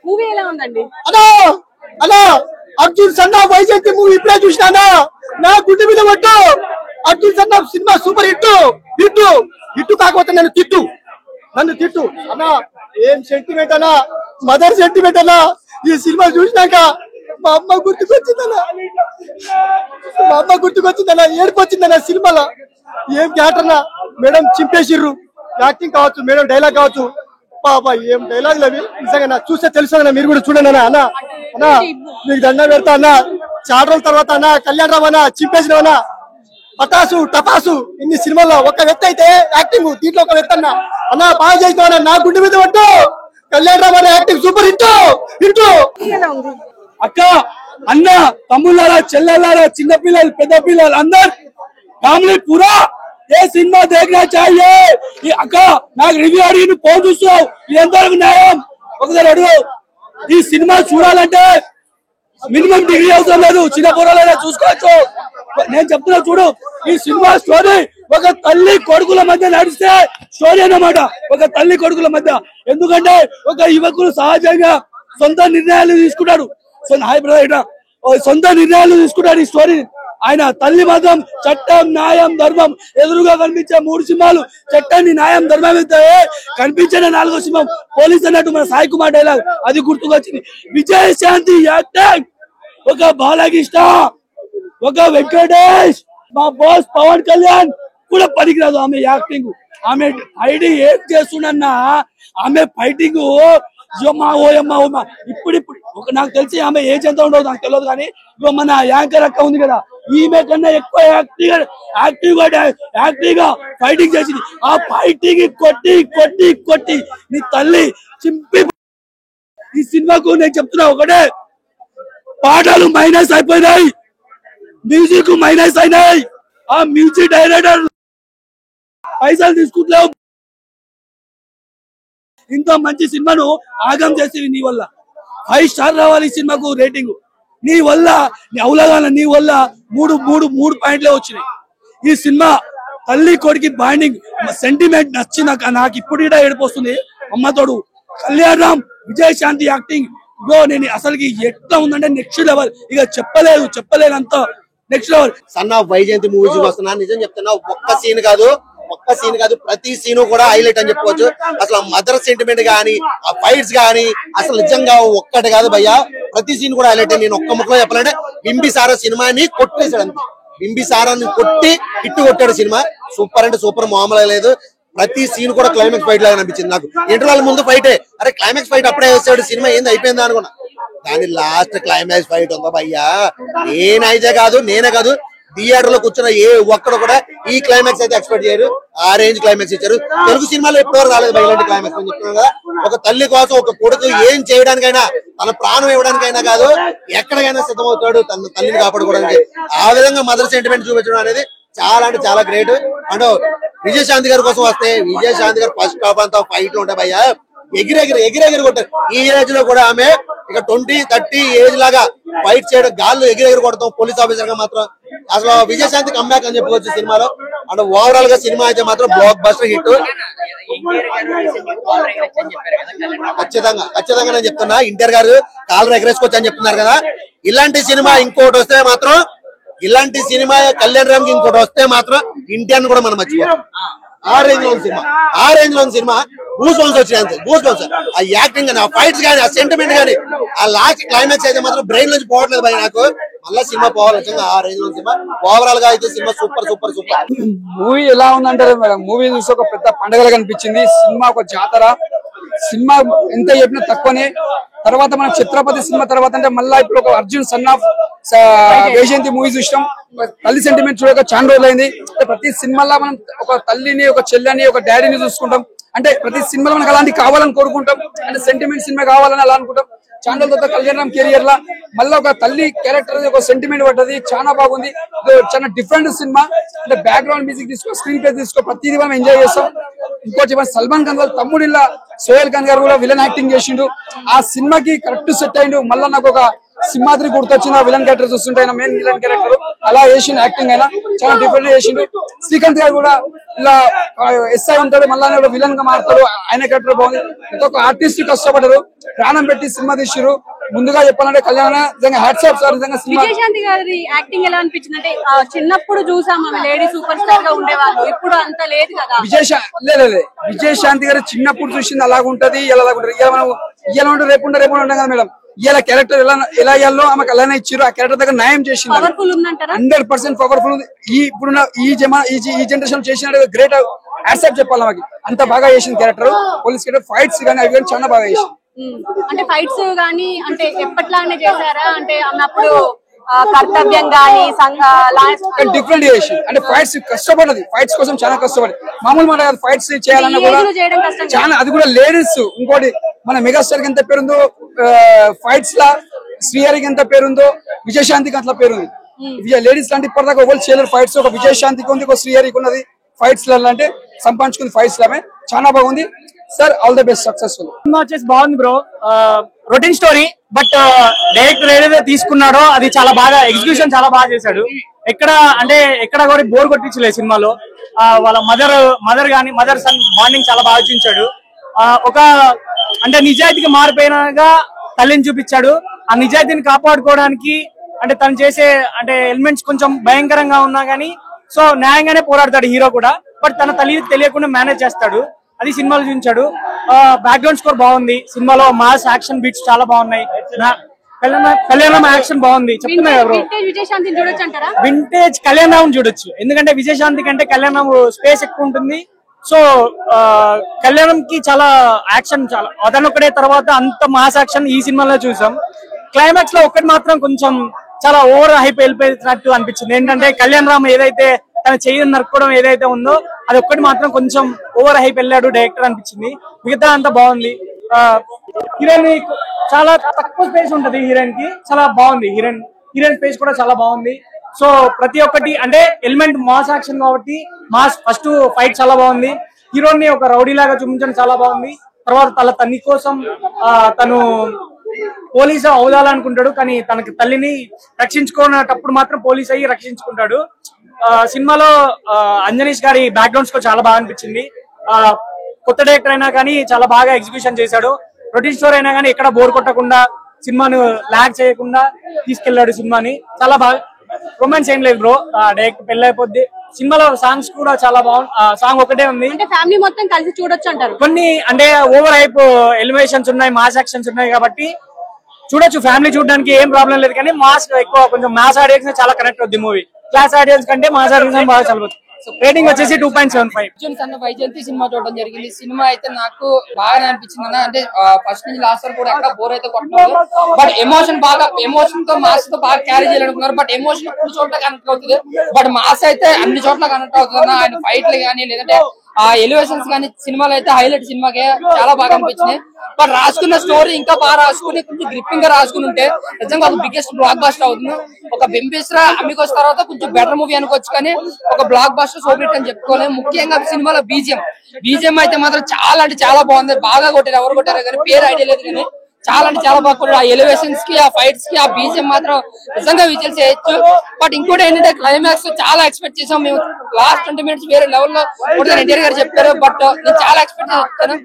Movie ఎలా ఉందండి? అన్నా అన్నా అర్జున్ సన్నా వైజయంతి మూవీ ఇప్పుడే చూసినా నా గుడ్డి మీద పట్టు. అర్జున్ సన్నా cinema super hit hit hit కాకపోతే నన్ను తిట్టు అన్నా. ఏం సెంటిమెంట్ అన్నా, మదర్ సెంటిమెంట్ అన్నా. ఈ సినిమా చూసినాక మా అమ్మ గుర్తుకొచ్చిందన్నా, ఏడుపు వచ్చిందన్నా సినిమాలో. ఏం క్యారెక్టర్ అన్నా, మేడం చింపేసిర్రు. యాక్టింగ్ కావచ్చు, మేడం డైలాగ్ కావచ్చు, బాబా ఏం డైలాగ్ అవి నిజంగా చూస్తే తెలుసు అన్న. మీరు కూడా చూడండి అన్న. అన్న అన్న మీకు దండ పెడతా అన్న. చాలా రోజుల తర్వాత అన్న కళ్యాణ్ రామ్ అన్న చింపేసినవన్నా. పటాసు టపాసు ఇన్ని సినిమాల్లో ఒక వ్యక్తి అయితే యాక్టింగ్, దీంట్లో ఒక వ్యక్తి అన్న అన్న బాగా చేసినవన్నా. నా గుండె మీద పట్టు. కళ్యాణ్ రామ్ అన్న యాక్టింగ్ సూపర్ హిట్. అక్క అన్న తమ్ముళ్ళారా చెల్లెళ్ళారా చిన్న పిల్లలు పెద్ద పిల్లలు అందరు ఫ్యామిలీ పూరా ఏ సినిమా देखना चाहिए. అక్క నాకు రివ్యూ అడిగి ఫోన్ చూస్తావు, ఇది ఎంతవరకు న్యాయం ఒకసారి అడుగు. ఈ సినిమా చూడాలంటే మినిమం డిగ్రీ అవసరం లేదు, చిన్న పొరలైనా చూసుకోవచ్చు. నేను చెప్తున్నా చూడు, ఈ సినిమా స్టోరీ ఒక తల్లి కొడుకుల మధ్య నడిస్తే స్టోరీ అన్నమాట. ఒక తల్లి కొడుకుల మధ్య, ఎందుకంటే ఒక యువకుడు సహజంగా సొంత నిర్ణయాలు తీసుకుంటాడు. సొంత నిర్ణయాలు తీసుకుంటాడు ఈ స్టోరీ. ఆయన తల్లి మాత్రం చట్టం న్యాయం ధర్మం ఎదురుగా కనిపించే 3 సింహాలు, చట్టాన్ని న్యాయం ధర్మం అయితే కనిపించిన 4వ సింహం పోలీస్ అన్నట్టు మన సాయి కుమార్ డైలాగ్ అది గుర్తుకొచ్చింది. విజయశాంతి యాక్టింగ్, ఒక బాలకృష్ణ, ఒక వెంకటేష్, మా బాస్ పవన్ కళ్యాణ్ కూడా పనికిరాదు ఆమె యాక్టింగ్. ఆమె ఐడి ఏం చేస్తున్నా ఆమె ఫైటింగ్ ఇప్పుడు నాకు తెలిసి ఆమె ఏజ్ ఎంత ఉండదు నాకు తెలియదు, కానీ మన యాంకర్ అక్క ఉంది కదా, ఈమె కన్నా ఎక్కువ యాక్టివ్ గా ఫైటింగ్ చేసింది. ఆ ఫైటింగ్ కొట్టి కొట్టి కొట్టి నీ తల్లి చింపి. ఈ సినిమాకు నేను చెప్తున్నా ఒకటే, పాటలు మైనస్ అయిపోయినాయి, మ్యూజిక్ మైనస్ అయినాయి. ఆ మ్యూజిక్ డైరెక్టర్ పైసలు తీసుకుంటున్నావు. ఇంత మంచి సినిమాను ఆగం చేసి నీ వల్ల 5 స్టార్ రావాలి ఈ సినిమాకు రేటింగ్. నీ వల్ల అవులగాన నీ వల్ల మూడు పాయింట్లే వచ్చినాయి. ఈ సినిమా తల్లి కొడుకి బాండింగ్ సెంటిమెంట్ నచ్చి నాకు ఇప్పుడు కూడా ఏడిపోస్తుంది. అమ్మతోడు కళ్యాణ్ రామ్, విజయశాంతి యాక్టింగ్ నేను అసలుకి ఎట్లా ఉందంటే నెక్స్ట్ లెవెల్. ఇక చెప్పలేనంత next level. Son of Vyjayanthi movie చూస్తున్నా. నిజం చెప్తున్నా, ఒక్క సీన్ కాదు ప్రతి సీను కూడా హైలైట్ అని చెప్పుకోవచ్చు. అసలు మదర్ సెంటిమెంట్ గానీ, ఆ ఫైట్స్ గానీ అసలు నిజంగా ఒక్కటి కాదు భయ్యా, ప్రతి సీన్ కూడా హైలైట్. నేను ఒక్క ముక్కలో చెప్పాలంటే బింబిసారా సినిమాని కొట్టేశాడు అంతే. బింబిసారాన్ని కొట్టి హిట్ కొట్టాడు సినిమా. సూపర్ అంటే సూపర్, మామూలుగా లేదు. ప్రతి సీన్ కూడా క్లైమాక్స్ ఫైట్ లాగా అనిపించింది నాకు. ఇంటర్వల్ ముందు ఫైటే, అరే క్లైమాక్స్ ఫైట్ అప్పుడే వేసాడు, సినిమా ఏంది అయిపోయిందా అనుకున్నా. కానీ లాస్ట్ క్లైమాక్స్ ఫైట్ ఉందా భయ్యా, నేనే కాదు థియేటర్ లో కూర్చున్న ఏ ఒక్కడు కూడా ఈ క్లైమాక్స్ అయితే ఎక్స్పెక్ట్ చేయరు. ఆ రేంజ్ క్లైమాక్స్ ఇచ్చారు. తెలుగు సినిమాలో ఎప్పటివరకు రాలేదు ఇలాంటి క్లైమాక్స్ అని చెప్తున్నాను కదా. ఒక తల్లి కోసం ఒక కొడుకు ఏం చేయడానికైనా, తన ప్రాణం ఇవ్వడానికైనా కాదు ఎక్కడికైనా సిద్ధమవుతాడు తన తల్లిని కాపాడుకోవడానికి. ఆ విధంగా మదర్ సెంటిమెంట్ చూపించడం అనేది చాలా అంటే చాలా గ్రేట్. అంటే విజయశాంతి గారి కోసం వస్తే, విజయశాంతి గారు ఫస్ట్ హాఫ్ అంతా ఫైట్ లో ఉంటాయి భయ్యా, ఎగిరెగిరి కొట్టారు. ఈ ఏజ్ లో కూడా ఆమె ఇక 20-30 ఏజ్ లాగా ఫైట్ చేయడం, గాల్లో ఎగిరెగిరి కొడతాం పోలీస్ ఆఫీసర్ గా మాత్రం. అసలు విజయశాంతి కంబ్యాక్ అని చెప్పుకోవచ్చు సినిమాలో. అంటే ఓవరాల్ గా సినిమా అయితే మాత్రం బ్లాక్ బస్టర్ హిట్. ఖచ్చితంగా నేను చెప్తున్నా, ఎన్టీఆర్ గారు కాలర్ ఎగరేసుకోవచ్చు అని చెప్తున్నారు కదా. ఇలాంటి సినిమా ఇంకోటి వస్తే మాత్రం, ఇలాంటి సినిమా కళ్యాణ్ రామ్ కి ఇంకోటి వస్తే మాత్రం ఎన్టీఆర్ కూడా మనం మర్చిపోతాం. ఆ రేంజ్ లో ఉన్న సినిమా గూస్ బంప్స్ వచ్చినాయి. గూస్ బంప్స్ ఆ యాక్టింగ్ కానీ, ఆ ఫైట్స్ కానీ, ఆ సెంటిమెంట్ కానీ, ఆ లాస్ట్ క్లైమాక్స్ అయితే మాత్రం బ్రెయిన్ నుంచి పోవట్లేదు భయ నాకు. మళ్ళీ సినిమా పోవాలి. ఆ రేంజ్ లో సినిమా ఓవరాల్ గా అయితే సినిమా సూపర్. మూవీ ఎలా ఉందంటే మూవీ చూసి ఒక పెద్ద పండుగగా కనిపించింది. సినిమా ఒక జాతర. సినిమా ఎంత చెప్పినా తక్కువనే. తర్వాత మనం ఛత్రపతి సినిమా తర్వాత అంటే మళ్ళీ ఇప్పుడు ఒక Arjun son of Vyjayanthi movie చూసినాం. తల్లి సెంటిమెంట్ చూడక చాలా రోజులైంది. ప్రతి సినిమాలో మనం ఒక తల్లిని, ఒక చెల్లిని, ఒక డాడీని చూసుకుంటాం. అంటే ప్రతి సినిమాలో మనకు అలాంటి కావాలని కోరుకుంటాం. అంటే సెంటిమెంట్ సినిమా కావాలని అలా అనుకుంటాం. చాలా రోజుల కళ్యాణ్ రామ్ కెరియర్ లా మళ్ళీ ఒక తల్లి క్యారెక్టర్ ఒక సెంటిమెంట్ పడ్డది. చాలా బాగుంది. చాలా డిఫరెంట్ సినిమా. అంటే బ్యాక్గ్రౌండ్ మ్యూజిక్ తీసుకో, స్క్రీన్ ప్లే తీసుకో, ప్రతిదీ మనం ఎంజాయ్ చేస్తాం. ఇంకోటి సల్మాన్ ఖాన్ వాళ్ళ తమ్ముడిల్లా సోహెల్ ఖాన్ గారు కూడా విలన్ యాక్టింగ్ చేసిండు. ఆ సినిమాకి కరెక్ట్ సెట్ అయిండు. మళ్ళీ నాకు ఒక సింహాద్రి గుర్తొచ్చిన విలన్ క్యారెక్టర్ చూస్తుంటే ఆయన మెయిన్ విలన్ క్యారెక్టర్ అలా చేసిండు. యాక్టింగ్ అయినా చాలా డిఫరెంట్ చేసిండు. శ్రీకాంత్ గారు కూడా ఇలా ఎస్ఐ ఉంటాడు, మళ్ళీ విలన్ గా మారుతాడు. ఆయన క్యారెక్టర్ బాగుంది. ప్రతి ఒక్క ఆర్టిస్ట్ కష్టపడరు, ప్రాణం పెట్టి సినిమా తీసిరు. ముందుగా చెప్పాలంటే కళ్యాణ నిజంగా హ్యాట్స్ ఆఫ్ సార్. నిజంగా విజయశాంతి గారి యాక్టింగ్ ఎలా అనిపించింది? అంటే చిన్నప్పుడు చూసాం ఆమె లేడీ సూపర్ స్టార్ గా ఉండేవాళ్ళు, ఇప్పుడు అంత లేదు కదా. విజయశాంతి గారు చిన్నప్పుడు చూసింది అలాగుంటది, ఇలా అలాగుంటది. ఇలా మనం ఇలా ఉంటే రేపు ఉంటాం కదా మేడం. ఇలా క్యారెక్టర్ ఎలా ఇయ్యాలో ఆమెకు అలానే ఇచ్చారు. ఆ క్యారెక్టర్ దగ్గర న్యాయం చేసింది. 100% పవర్ఫుల్ ఉంది. ఇప్పుడున్న ఈ జనరేషన్ చేసిన గ్రేట్ యాక్సెప్ట్ చెప్పాలి. ఆమెకి అంత బాగా చేసింది క్యారెక్టర్. పోలీస్ క్యారెక్టర్ ఫైట్స్ కానీ అవి కానీ చాలా బాగా చేసింది. అంటే ఫైట్స్ గానీ అంటే ఎప్పట్లానే చేశారా? అంటే అప్పుడు కర్తవ్యం గానీ డిఫరెంట్ చేసి అంటే ఫైట్స్ కష్టపడదు. ఫైట్స్ కోసం చాలా కష్టపడి మామూలు మాట కాదు. ఫైట్స్ చేయాలన్నా కూడా చాలా, అది కూడా లేడీస్. ఇంకోటి మన మెగాస్టార్ కి ఎంత పేరుందో ఫైట్స్ లా శ్రీహరికి ఎంత పేరుందో విజయశాంతికి అంత పేరుంది. లేడీస్ లాంటి ఇప్పటిదాకా ఎవరు చేయలేరు ఫైట్స్. ఒక విజయశాంతికి ఉంది, ఒక శ్రీహరికి ఉన్నది ఫైట్స్ అంటే సంపాదించుకుంది ఫైట్స్ లామే. చాలా బాగుంది sir. All the best, successful. Cinema వచ్చేసి బాగుంది bro. Routine story, but director ఏదైతే తీసుకున్నాడో అది చాలా బాగా ఎగ్జిక్యూషన్ చాలా బాగా చేశాడు. ఎక్కడ కూడా బోర్ కొట్టించలేదు సినిమాలో. వాళ్ళ మదర్ గానీ మదర్ సన్ బాండింగ్ చాలా బాగా చూపించాడు. ఒక అంటే నిజాయితీగా మారిపోయినగా తల్లిని చూపించాడు. ఆ నిజాయితీని కాపాడుకోవడానికి అంటే తను చేసే అంటే ఎలిమెంట్స్ కొంచెం భయంకరంగా ఉన్నా గానీ సో న్యాయంగానే పోరాడతాడు హీరో కూడా. బట్ తన తల్లి తెలియకుండా మేనేజ్ చేస్తాడు. అది సినిమాలో చూపించాడు. బ్యాక్గ్రౌండ్ స్కోర్ బాగుంది. సినిమాలో మాస్ యాక్షన్ బీట్స్ చాలా బాగున్నాయి. కళ్యాణం యాక్షన్ బాగుంది. చెప్తున్నా ఎవరు వింటేజ్ కళ్యాణం చూడొచ్చు. ఎందుకంటే విజయశాంతి కంటే కళ్యాణం స్పేస్ ఎక్కువ ఉంటుంది. సో కళ్యాణం కి చాలా యాక్షన్ చాలా అదనొక్కడే తర్వాత అంత మాస్ యాక్షన్ ఈ సినిమాలో చూసాం. క్లైమాక్స్ లో ఒక్కటి మాత్రం కొంచెం చాలా ఓవర్ హైప్ వెళ్ళిపోయినట్టు అనిపించింది. ఏంటంటే కళ్యాణ్ రామ్ ఏదైతే తన చెయ్యి నరుక్కోవడం ఏదైతే ఉందో అది ఒక్కటి మాత్రం కొంచెం ఓవర్ హైప్ వెళ్ళాడు డైరెక్టర్ అనిపించింది. మిగతా అంతా బాగుంది. హీరోయిన్ చాలా తక్కువ స్పేస్ ఉంటది. హీరోయిన్ కి చాలా బాగుంది. హీరోయిన్ స్పేస్ కూడా చాలా బాగుంది. సో ప్రతి ఒక్కటి అంటే ఎలిమెంట్ మాస్ యాక్షన్ కాబట్టి మాస్ ఫస్ట్ ఫైట్ చాలా బాగుంది. హీరోయిన్ ని ఒక రౌడీ లాగా చూపించడం చాలా బాగుంది. తర్వాత తన తల్లి కోసం తను పోలీసు అవుదాలనుకుంటాడు, కానీ తనకి తల్లిని రక్షించుకునేటప్పుడు మాత్రం పోలీస్ అయ్యి రక్షించుకుంటాడు. సినిమాలో అంజనీష్ గారి బ్యాక్గ్రౌండ్ స్కోర్ చాలా బాగా అనిపించింది. కొత్త డైరెక్టర్ అయినా కానీ చాలా బాగా ఎగ్జిక్యూషన్ చేశాడు. రొటీన్ స్టోరీ అయినా కానీ ఎక్కడ బోర్ కొట్టకుండా సినిమాను ల్యాగ్ చేయకుండా తీసుకెళ్లాడు సినిమాని. చాలా బాగా రొమాన్స్ ఏం లేదు బ్రో. డైరెక్ట్ పెళ్లి అయిపోద్ది. సినిమాలో సాంగ్స్ కూడా చాలా బాగుంది. సాంగ్ ఒకటే ఉంది. ఫ్యామిలీ మొత్తం కలిసి చూడొచ్చు అంటారు. కొన్ని అంటే ఓవర్ హైప్ ఎలివేషన్స్ ఉన్నాయి, మాస్ యాక్షన్స్ ఉన్నాయి కాబట్టి చూడొచ్చు. ఫ్యామిలీ చూడడానికి ఏం ప్రాబ్లం లేదు. కానీ మాస్ ఎక్కువ కొంచెం మాస్ ఆడియన్స్ చాలా కనెక్ట్ అవుద్ది మూవీ. క్లాస్ ఆడియన్స్ కంటే మాస్ ఆడియన్స్ బాగా చదవచ్చు. రేటింగ్ వచ్చేసి 2.75. వైజయంతి సినిమా చూడడం జరిగింది. సినిమా అయితే నాకు బాగా అనిపించింది అన్న. అంటే ఫస్ట్ నుంచి లాస్ట్ వరకు కూడా ఎక్కడ బోర్ అయితే కొట్టలేదు. బట్ ఎమోషన్ తో మాస్ తో బాగా క్యారీ చేయాలనుకున్నారు. బట్ ఎమోషన్ కొన్ని చోట్ల కనెక్ట్ అవుతుంది. బట్ మాస్ అయితే అన్ని చోట్ల కనెక్ట్ అవుతుంది అన్న. ఆయన ఫైట్లు కానీ లేదంటే ఆ ఎలివేషన్స్ కానీ సినిమాలో అయితే హైలైట్. సినిమాకి చాలా బాగా అనిపించినాయి. బట్ రాసుకున్న స్టోరీ ఇంకా బాగా రాసుకుని కొంచెం గ్రిప్పింగ్ గా రాసుకుని ఉంటే నిజంగా ఒక బిగ్గెస్ట్ బ్లాక్ బస్టర్ అవుతుంది. ఒక బింబిస్రా అమిగోస్ తర్వాత కొంచెం బెటర్ మూవీ అనుకోవచ్చు, కానీ ఒక బ్లాక్ బస్టర్ సోబిట్ అని చెప్పుకోలేదు. ముఖ్యంగా సినిమాలో బీజిఎం అయితే మాత్రం చాలా అంటే చాలా బాగుంది. బాగా కొట్టారు. ఎవరు కొట్టారో కానీ పేరు ఐడియా లేదు, కానీ చాలా అంటే చాలా బాగా కొట్టారు. ఆ ఎలివేషన్స్ కి, ఆ ఫైట్స్ కి, ఆ బీజిఎం మాత్రం నిజంగా విజువల్ చేయొచ్చు. బట్ ఇంకోటి ఏంటంటే క్లైమాక్స్ చాలా ఎక్స్పెక్ట్ చేసాం మేము. లాస్ట్ 20 minutes వేరే లెవెల్లో ఎన్టీఆర్ గారు చెప్పారు. బట్ నేను చాలా ఎక్స్పెక్ట్ చేస్తాను.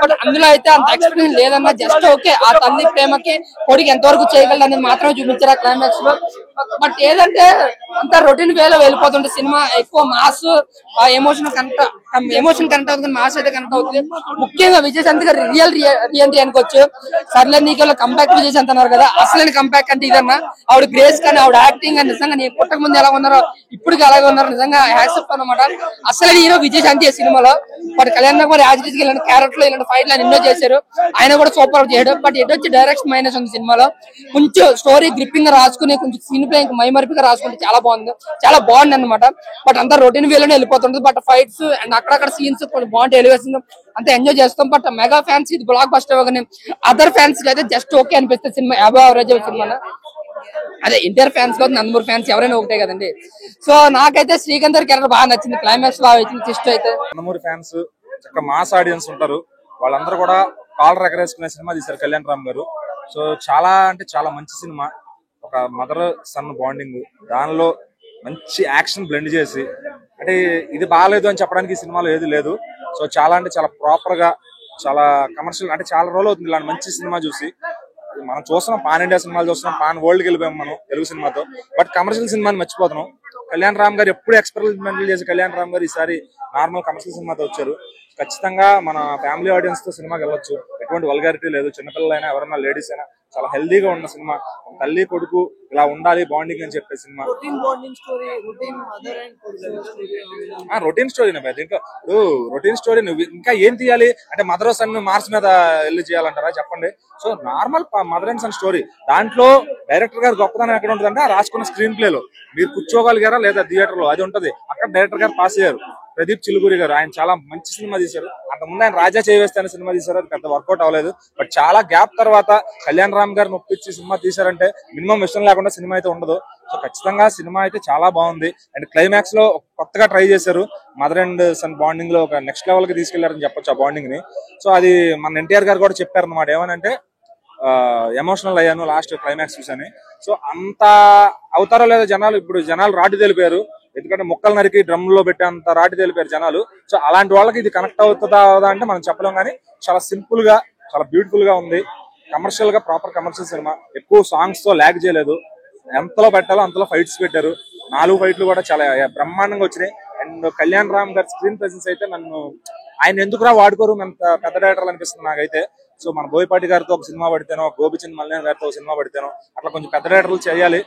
బట్ అందులో అయితే అంత ఎక్స్పెక్టేషన్ లేదన్నా. జస్ట్ ఓకే, ఆ తల్లి ప్రేమకి కొడుకు ఎంతవరకు చేయగలదు అనేది మాత్రమే చూపించారు ఆ క్లైమాక్స్ లో. బట్ ఏదంటే అంత రొటీన్ వేలో వెళ్ళిపోతుంటే సినిమా ఎక్కువ మాస్ ఎమోషన్ కనెక్ట్ అవుతుంది. మాస్ అయితే కనెక్ట్ అవుతుంది. ముఖ్యంగా విజయశాంతి గారు రియల్ అనుకోవచ్చు. సర్లే నీకు కంబ్యాక్ విజయశాంతి అన్నారు కదా, అసలైన కంబ్యాక్ అంటే ఇదన్నా. ఆవిడ గ్రేస్ కానీ ఆవిడ యాక్టింగ్ కానీ నిజంగా నేను పుట్టక ముందు ఎలా ఉన్నారో ఇప్పటికి అలాగే ఉన్నారు. నిజంగా హ్యాట్సప్ అన్నమాట. అసలైన హీరో విజయశాంతి సినిమాలో. బట్ కళ్యాణ్ కూడా యాజిటీస్ ఇలాంటి క్యారెక్టర్ ఇలాంటి ఫైట్లు ఎన్నో చేశారు. ఆయన కూడా సూపర్ చేయడం. బట్ ఎటు వచ్చి డైరెక్షన్ మైనస్ ఉంది సినిమాలో. కొంచెం స్టోరీ గ్రిప్పింగ్ గా రాసుకుని కొంచెం స్క్రీన్ ప్లే ఇంకా మైమరిపిగా రాసుకుంటే చాలా బాగుంది అనమాట. బట్ అంతా రొటీన్ వేలోనే వెళ్ళిపోతుంది. బట్ ఫైట్స్ అండ్ అక్కడక్కడ సీన్స్ కొంచెం బాగుంటాయి. ఎలివేషన్ అంతా ఎంజాయ్ చేస్తాం. బట్ మెగా ఫ్యాన్స్ ఇది బ్లాక్ బస్టర్ అవ్వగానే అదర్ ఫ్యాన్స్ కి అయితే జస్ట్ ఓకే అనిపిస్తుంది సినిమా. Average cinema. అదే ఎన్టీఆర్ ఫ్యాన్స్ కాదు, నందమూరి ఫ్యాన్స్ ఎవరైనా ఒకటే కదండి. సో నాకైతే శ్రీకాంత్ గారి క్యారెక్టర్ బాగా నచ్చింది. క్లైమాక్స్ లో వచ్చింది ట్విస్ట్ అయితే. నందమూరి ఫ్యాన్స్ చక్కగా మాస్ ఆడియన్స్ ఉంటారు. వాళ్ళందరూ కూడా కాలర్ ఎగరేసుకునే సినిమా తీశారు కళ్యాణ్ రామ్ గారు. సో చాలా అంటే చాలా మంచి సినిమా. ఒక మదర్ సన్ బాండింగ్, దానిలో మంచి యాక్షన్ బ్లెండ్ చేసి, అంటే ఇది బాగాలేదు అని చెప్పడానికి ఈ సినిమాలో ఏది లేదు. సో చాలా అంటే చాలా ప్రాపర్ గా, చాలా కమర్షియల్, అంటే చాలా రోజులు అవుతుంది ఇలాంటి మంచి సినిమా చూసి. మనం చూస్తున్నాం పాన్ ఇండియా సినిమాలు చూస్తున్నాం, పాన్ వరల్డ్కి వెళ్ళిపోయాం మనం తెలుగు సినిమాతో, బట్ కమర్షియల్ సినిమాని మర్చిపోతున్నాం. కళ్యాణ్ రామ్ గారు ఎప్పుడు ఎక్స్పెరిమెంటల్ చేసి కళ్యాణ్ రామ్ గారు ఈసారి నార్మల్ కమర్షియల్ సినిమాతో వచ్చారు. ఖచ్చితంగా మన ఫ్యామిలీ ఆడియన్స్ తో సినిమాకి వెళ్ళొచ్చు, ఎటువంటి వల్గారిటీ లేదు. చిన్నపిల్లలైనా ఎవరైనా లేడీస్ అయినా చాలా హెల్దీగా ఉన్న సినిమా. తల్లి కొడుకు ఇలా ఉండాలి బాండింగ్ అని చెప్పే సినిమా. రొటీన్ స్టోరీనే దీంట్లో. ఇప్పుడు రొటీన్ స్టోరీ నువ్వు ఇంకా ఏం తీయాలి అంటే, మదర్ సన్ మార్స్ మీద వెళ్ళి చేయాలంటారా చెప్పండి. So normal mother and sun story. దాంట్లో డైరెక్టర్ గారు గొప్పతనం ఎక్కడ ఉంటుంది అంటే, రాసుకున్న స్క్రీన్ ప్లేలో మీరు కూర్చోగలిగారా లేదా థియేటర్ లో, అది ఉంటది. అక్కడ డైరెక్టర్ గారు పాస్ అయ్యారు. ప్రదీప్ చిలుగురి గారు, ఆయన చాలా మంచి సినిమా తీశారు. అంతకుముందు ఆయన రాజా చేయవేస్తే అనే సినిమా తీశారు, అది పెద్ద వర్కౌట్ అవ్వలేదు. బట్ చాలా గ్యాప్ తర్వాత కళ్యాణ్ రామ్ గారు నొప్పించి సినిమా తీశారంటే మినిమం ఇష్టం లేకుండా సినిమా అయితే ఉండదు. సో ఖచ్చితంగా సినిమా అయితే చాలా బాగుంది. అండ్ క్లైమాక్స్ లో కొత్తగా ట్రై చేశారు, మదర్ అండ్ సన్ బాండింగ్ లో ఒక నెక్స్ట్ లెవెల్ కి తీసుకెళ్లారని చెప్పొచ్చు ఆ బాండింగ్ ని. సో అది మన ఎన్టీఆర్ గారు కూడా చెప్పారు అన్నమాట. ఏమనంటే ఎమోషనల్ అయ్యాను లాస్ట్ క్లైమాక్స్ చూసాను. సో అంత అవుతారో లేదో జనాలు, ఇప్పుడు జనాలు రాటు తెలిపారు. ఎందుకంటే ముక్కలు నరికి డ్రమ్ లో పెట్టేంత రాటు తెలిపారు జనాలు. సో అలాంటి వాళ్ళకి ఇది కనెక్ట్ అవుతుందా అంటే మనం చెప్పలేం, కానీ చాలా సింపుల్ గా చాలా బ్యూటిఫుల్ గా ఉంది. కమర్షియల్ గా ప్రాపర్ కమర్షియల్ సినిమా. ఎక్కువ సాంగ్స్ తో ల్యాగ్ చేయలేదు, ఎంతలో పెట్టాలో అంతలో ఫైట్స్ పెట్టారు. 4 ఫైట్లు కూడా చాలా బ్రహ్మాండంగా వచ్చినాయి. అండ్ కళ్యాణ్ రామ్ గారి స్క్రీన్ ప్రెసెన్స్ అయితే నన్ను, ఆయన ఎందుకురా వాడుకోరు అంత పెద్ద డైరెక్టర్లు అనిపిస్తుంది నాకైతే. సో మన బోయపాటి గారితో ఒక సినిమా పడితేనో, గోపిచంద్ మల్లేన్ గారితో ఒక సినిమా పడితేనో, అట్లా కొంచెం పెద్ద డైరెక్టర్లు చేయాలి.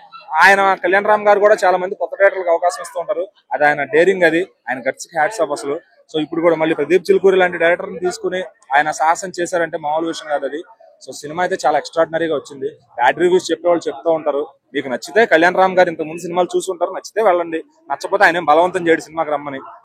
ఆయన కళ్యాణ్ రామ్ గారు కూడా చాలా మంది కొత్త డైరెక్టర్లకు అవకాశం ఇస్తూ ఉంటారు. అది ఆయన డేరింగ్, అది ఆయన గట్స్ కి హ్యాట్స్ ఆఫ్ అసలు. సో ఇప్పుడు కూడా మళ్ళీ ప్రదీప్ చిలుకూరి లాంటి డైరెక్టర్ ని తీసుకుని ఆయన సాహసం చేశారంటే మామూలు విషయం కాదు అది. సో సినిమా అయితే చాలా ఎక్స్ట్రాడినరీగా వచ్చింది. బ్యాడ్ రివ్యూస్ చెప్పేవాళ్ళు చెప్తూ ఉంటారు. మీకు నచ్చితే కళ్యాణ్ రామ్ గారు ఇంత ముందు సినిమాలు చూసి ఉంటారు, నచ్చితే వెళ్ళండి. నచ్చకపోతే ఆయన బలవంతం చేయడు సినిమాకి రమ్మని.